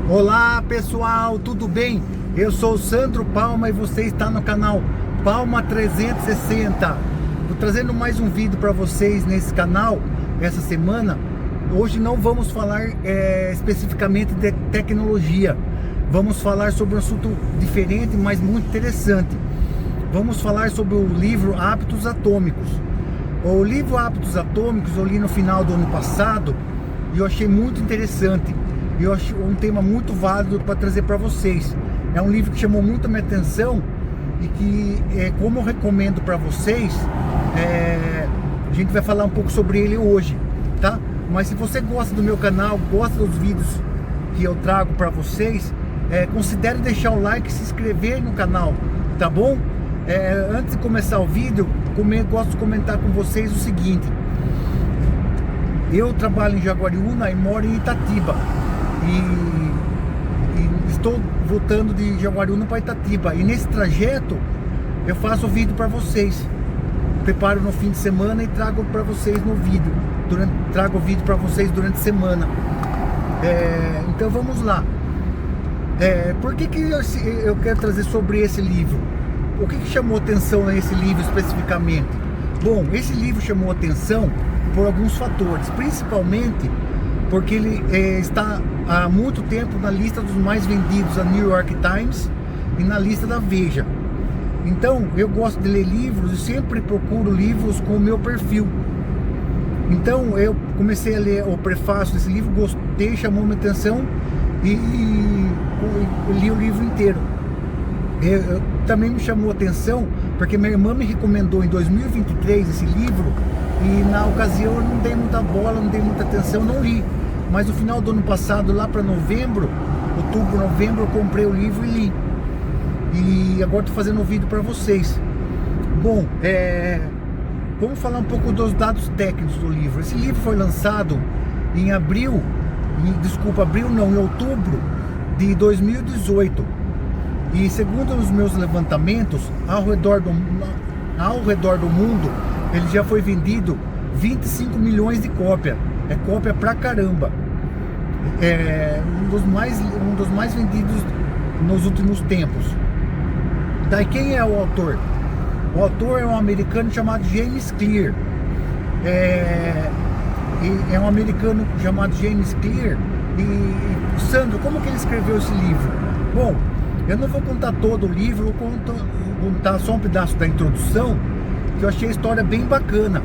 Olá pessoal, tudo bem? Eu sou o Sandro Palma e você está no canal Palma 360. Estou trazendo mais um vídeo para vocês nesse canal essa semana. Hoje não vamos falar especificamente de tecnologia. Vamos falar sobre um assunto diferente, mas muito interessante. Vamos falar sobre o livro Hábitos Atômicos. O livro Hábitos Atômicos eu li no final do ano passado e eu achei muito interessante. Eu acho um tema muito válido para trazer para vocês. É um livro que chamou muito a minha atenção e que, como eu recomendo para vocês, a gente vai falar um pouco sobre ele hoje, tá? Mas se você gosta do meu canal, gosta dos vídeos que eu trago para vocês, considere deixar o like e se inscrever no canal, tá bom? Antes de começar o vídeo, gosto de comentar com vocês o seguinte: eu trabalho em Jaguariúna e moro em Itatiba. E estou voltando de Jaguariúna para Itatiba. E nesse trajeto eu faço vídeo para vocês. Preparo no fim de semana e trago para vocês no vídeo. Trago vídeo para vocês durante a semana. Então vamos lá. Por que eu quero trazer sobre esse livro? O que chamou atenção nesse livro especificamente? Bom, esse livro chamou atenção por alguns fatores, principalmente porque ele está há muito tempo na lista dos mais vendidos da New York Times e na lista da Veja. Então eu gosto de ler livros e sempre procuro livros com o meu perfil. Então eu comecei a ler o prefácio desse livro, gostei, chamou minha atenção e li o livro inteiro. Também me chamou a atenção porque minha irmã me recomendou em 2023 esse livro e na ocasião eu não dei muita bola, não dei muita atenção, não li. Mas no final do ano passado, lá para novembro, outubro, novembro, eu comprei o livro e li. E agora estou fazendo um vídeo para vocês. Bom, vamos falar um pouco dos dados técnicos do livro. Esse livro foi lançado em em outubro de 2018. E segundo os meus levantamentos, ao redor do mundo, ele já foi vendido 25 milhões de cópias. É cópia pra caramba. Um dos mais vendidos nos últimos tempos. Daí quem é o autor? O autor é um americano chamado James Clear. É um americano chamado James Clear. E Sandro, como que ele escreveu esse livro? Bom, eu não vou contar todo o livro, vou contar só um pedaço da introdução, que eu achei a história bem bacana.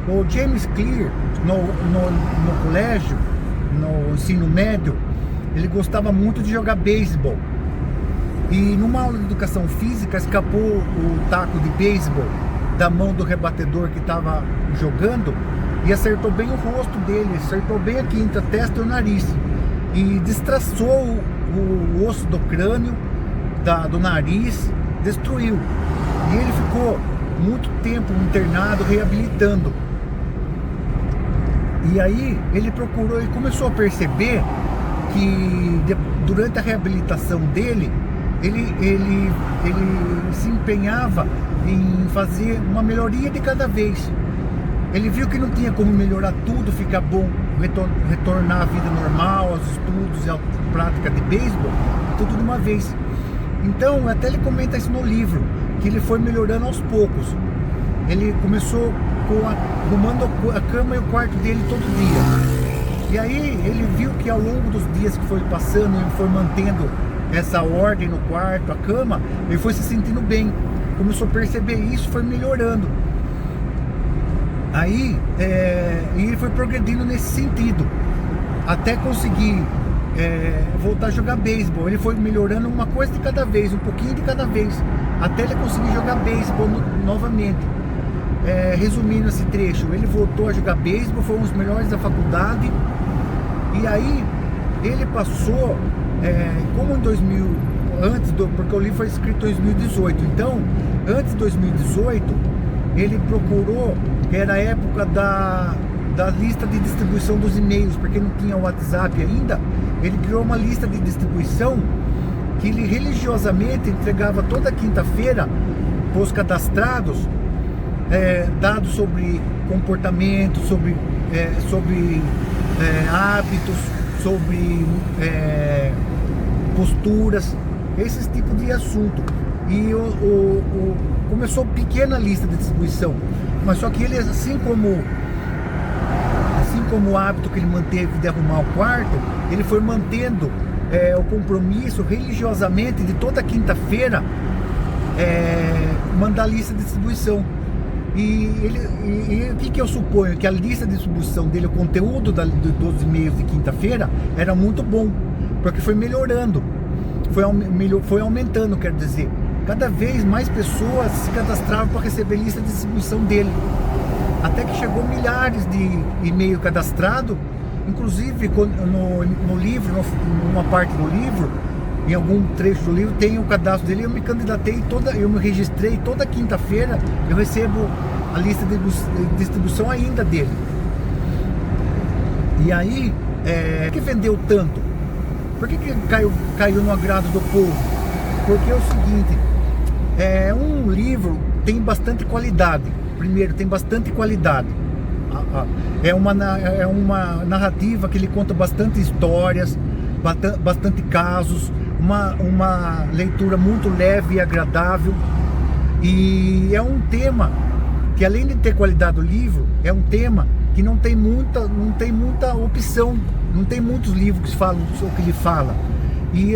O James Clear, no colégio, no ensino médio, ele gostava muito de jogar beisebol. E numa aula de educação física, escapou o taco de beisebol da mão do rebatedor que estava jogando e acertou bem o rosto dele, acertou bem aqui entre a testa e o nariz. E destraçou o osso do crânio, do nariz, destruiu. E ele ficou muito tempo internado, reabilitando. E aí ele procurou e começou a perceber que durante a reabilitação dele, ele se empenhava em fazer uma melhoria de cada vez. Ele viu que não tinha como melhorar tudo, ficar bom, retornar à vida normal, aos estudos e à prática de beisebol, tudo de uma vez. Então, até ele comenta isso no livro, que ele foi melhorando aos poucos. Ele começou arrumando a cama e o quarto dele todo dia. E aí ele viu que ao longo dos dias que foi passando, ele foi mantendo essa ordem no quarto, a cama, ele foi se sentindo bem. Começou a perceber isso, foi melhorando. Aí ele foi progredindo nesse sentido, até conseguir voltar a jogar beisebol. Ele foi melhorando uma coisa de cada vez, um pouquinho de cada vez, até ele conseguir jogar beisebol novamente. Resumindo esse trecho, ele voltou a jogar beisebol, foi um dos melhores da faculdade. E aí ele passou, como em 2000, porque o livro foi escrito em 2018, então antes de 2018 ele procurou, que era a época da lista de distribuição dos e-mails, porque não tinha o WhatsApp ainda. Ele criou uma lista de distribuição que ele religiosamente entregava toda quinta-feira para os cadastrados, dados sobre comportamento, sobre hábitos, sobre posturas, esses tipos de assunto. E começou pequena lista de distribuição, mas só que ele, assim como o hábito que ele manteve de arrumar o quarto, ele foi mantendo o compromisso religiosamente de toda quinta-feira mandar lista de distribuição. E o que eu suponho? Que a lista de distribuição dele, o conteúdo dos e-mails de quinta-feira era muito bom, porque foi melhorando, foi aumentando, quero dizer. Cada vez mais pessoas se cadastravam para receber lista de distribuição dele. Até que chegou milhares de e-mail cadastrado. Inclusive no livro, numa parte do livro, em algum trecho do livro, tem o cadastro dele. Eu me candidatei eu me registrei toda quinta-feira. Eu recebo a lista de distribuição ainda dele. E aí, por que vendeu tanto? Por que caiu no agrado do povo? Porque é o seguinte, um livro tem bastante qualidade. Primeiro, tem bastante qualidade. É uma narrativa que ele conta bastante histórias, bastante casos, uma leitura muito leve e agradável. E é um tema que, além de ter qualidade do livro, é um tema que não tem muita opção, não tem muitos livros que falam o que ele fala. E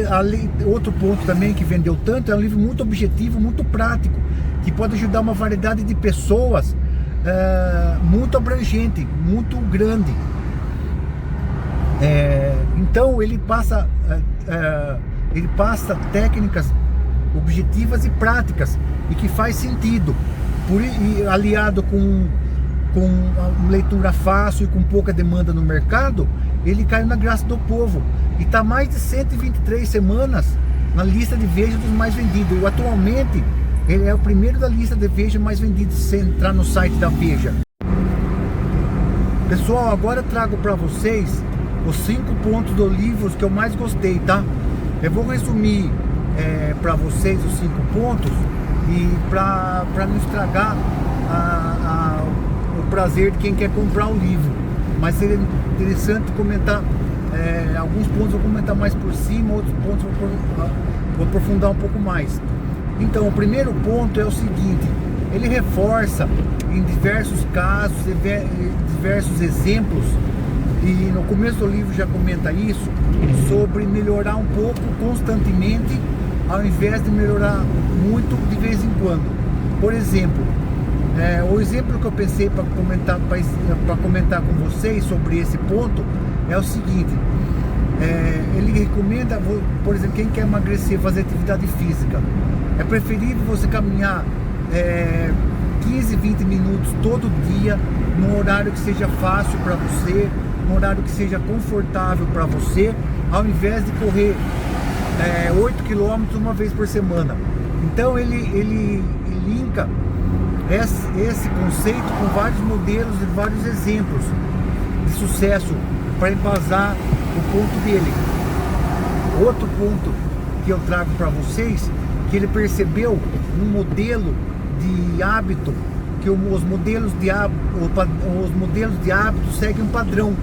outro ponto também que vendeu tanto, é um livro muito objetivo, muito prático, que pode ajudar uma variedade de pessoas, muito abrangente, muito grande. Então ele passa técnicas objetivas e práticas e que faz sentido, aliado com leitura fácil e com pouca demanda no mercado. Ele caiu na graça do povo e está mais de 123 semanas na lista de Veja dos mais vendidos. Atualmente ele é o primeiro da lista de Veja mais vendidos, se entrar no site da Veja. Pessoal, agora eu trago para vocês os 5 pontos do livro que eu mais gostei, tá? Eu vou resumir para vocês os 5 pontos, e para não estragar o prazer de quem quer comprar o livro. Mas seria interessante comentar alguns pontos, vou comentar mais por cima, outros pontos vou aprofundar um pouco mais. Então, o primeiro ponto é o seguinte: ele reforça em diversos casos, diversos exemplos, e no começo do livro já comenta isso, sobre melhorar um pouco constantemente, ao invés de melhorar muito de vez em quando. Por exemplo, o exemplo que eu pensei para comentar com vocês sobre esse ponto é o seguinte: ele recomenda, por exemplo, quem quer emagrecer, fazer atividade física, é preferível você caminhar 15, 20 minutos todo dia, num horário que seja fácil para você, num horário que seja confortável para você, ao invés de correr 8 km uma vez por semana. Então ele linka esse conceito com vários modelos e vários exemplos de sucesso para embasar o ponto dele. Outro ponto que eu trago para vocês, que ele percebeu um modelo de hábito, que os modelos de hábito seguem um padrão.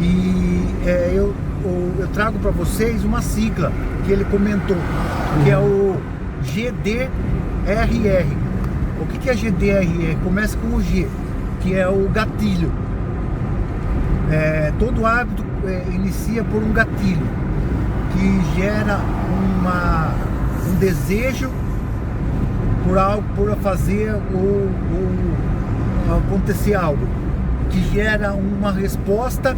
E eu trago para vocês uma sigla que ele comentou, que é o GDRR. O que é GDRR? Começa com o G, que é o gatilho. Todo hábito inicia por um gatilho, que gera um desejo por algo, por fazer ou acontecer algo, que gera uma resposta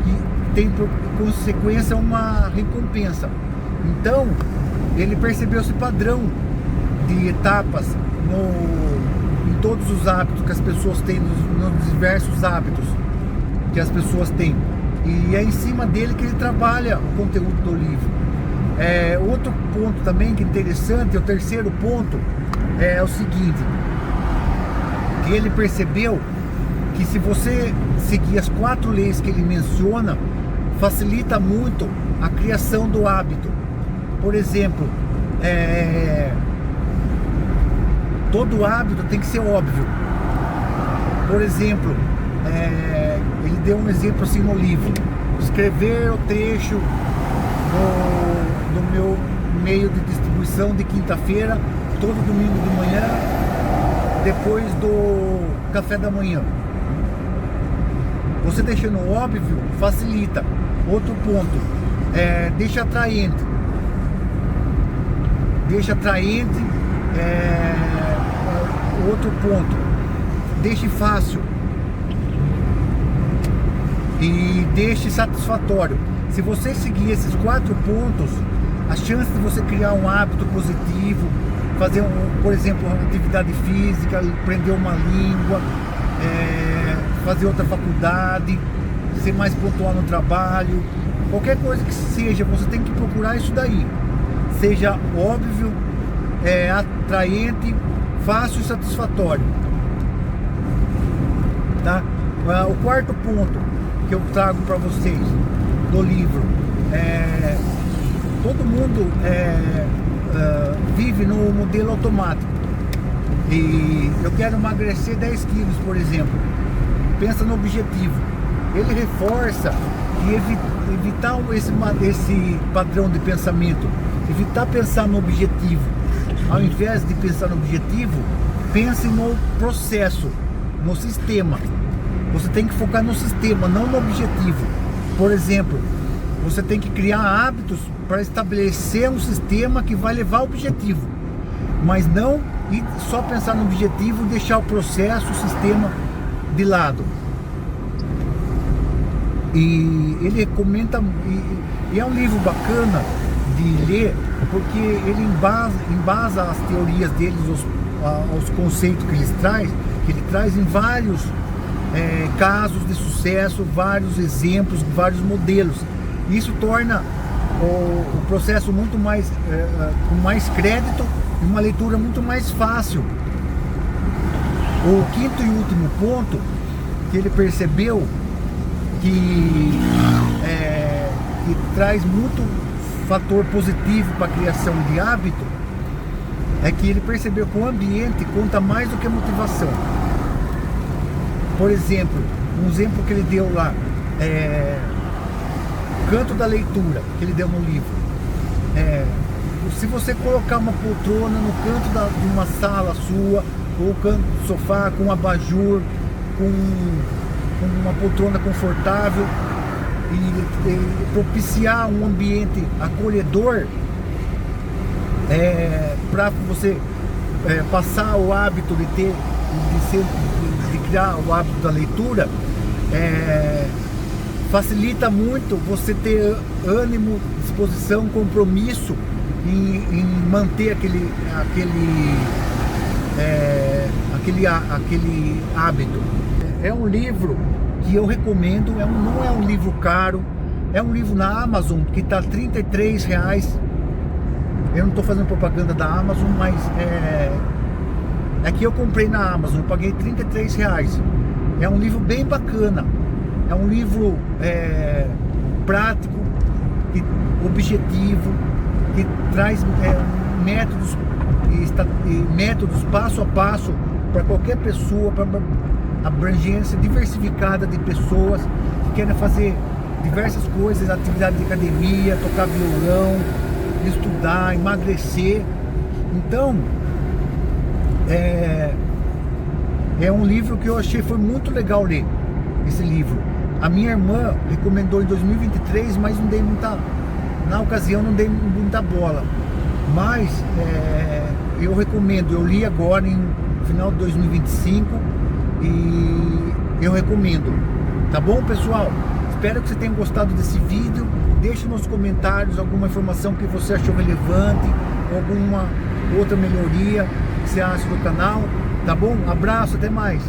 que tem por consequência uma recompensa. Então ele percebeu esse padrão de etapas em todos os hábitos que as pessoas têm, nos diversos hábitos que as pessoas têm, e é em cima dele que ele trabalha o conteúdo do livro. Outro ponto também que é interessante, o terceiro ponto, é o seguinte: que ele percebeu que se você seguir as 4 leis que ele menciona, facilita muito a criação do hábito. Por exemplo, todo hábito tem que ser óbvio. Por exemplo, ele deu um exemplo assim no livro: escrever o trecho meu meio de distribuição de quinta-feira, todo domingo de manhã, depois do café da manhã. Você deixando óbvio facilita. Outro ponto, deixa atraente. Deixa atraente. Outro ponto, deixe fácil e deixe satisfatório. Se você seguir esses 4 pontos, a chance de você criar um hábito positivo, fazer, por exemplo, uma atividade física, aprender uma língua, fazer outra faculdade, ser mais pontual no trabalho, qualquer coisa que seja, você tem que procurar isso daí. Seja óbvio, atraente, fácil e satisfatório. Tá? O quarto ponto que eu trago para vocês do livro, todo mundo vive no modelo automático, e eu quero emagrecer 10 quilos, por exemplo. Pensa no objetivo. Ele reforça que evitar esse padrão de pensamento, evitar pensar no objetivo. Ao invés de pensar no objetivo, pense no processo, no sistema. Você tem que focar no sistema, não no objetivo. Por exemplo, você tem que criar hábitos para estabelecer um sistema que vai levar ao objetivo, mas não só pensar no objetivo e deixar o processo, o sistema de lado. E ele comenta, e é um livro bacana de ler, porque ele embasa as teorias deles, os conceitos que ele traz em vários casos de sucesso, vários exemplos, vários modelos. Isso torna o processo muito mais com mais crédito e uma leitura muito mais fácil. O quinto e último ponto que ele percebeu que traz muito fator positivo para a criação de hábito é que ele percebeu que o ambiente conta mais do que a motivação. Por exemplo, um exemplo que ele deu lá, canto da leitura, que ele deu no livro. Se você colocar uma poltrona no canto de uma sala sua, ou canto do sofá com um abajur, com uma poltrona confortável, e propiciar um ambiente acolhedor, para você passar o hábito de criar o hábito da leitura, facilita muito você ter ânimo, disposição, compromisso em manter aquele hábito. É um livro que eu recomendo, não é um livro caro, é um livro na Amazon que está R$33. Eu não estou fazendo propaganda da Amazon, mas é que eu comprei na Amazon, eu paguei R$33. É um livro bem bacana, é um livro prático, objetivo, que traz métodos passo a passo para qualquer pessoa, para abrangência diversificada de pessoas que querem fazer diversas coisas, atividade de academia, tocar violão, estudar, emagrecer. Então é um livro que eu achei foi muito legal ler, esse livro. A minha irmã recomendou em 2023, mas na ocasião não dei muita bola, mas eu recomendo. Eu li agora em final de 2025 e eu recomendo. Tá bom, pessoal? Espero que você tenha gostado desse vídeo. Deixe nos comentários alguma informação que você achou relevante, alguma outra melhoria que você acha no canal. Tá bom? Abraço, até mais.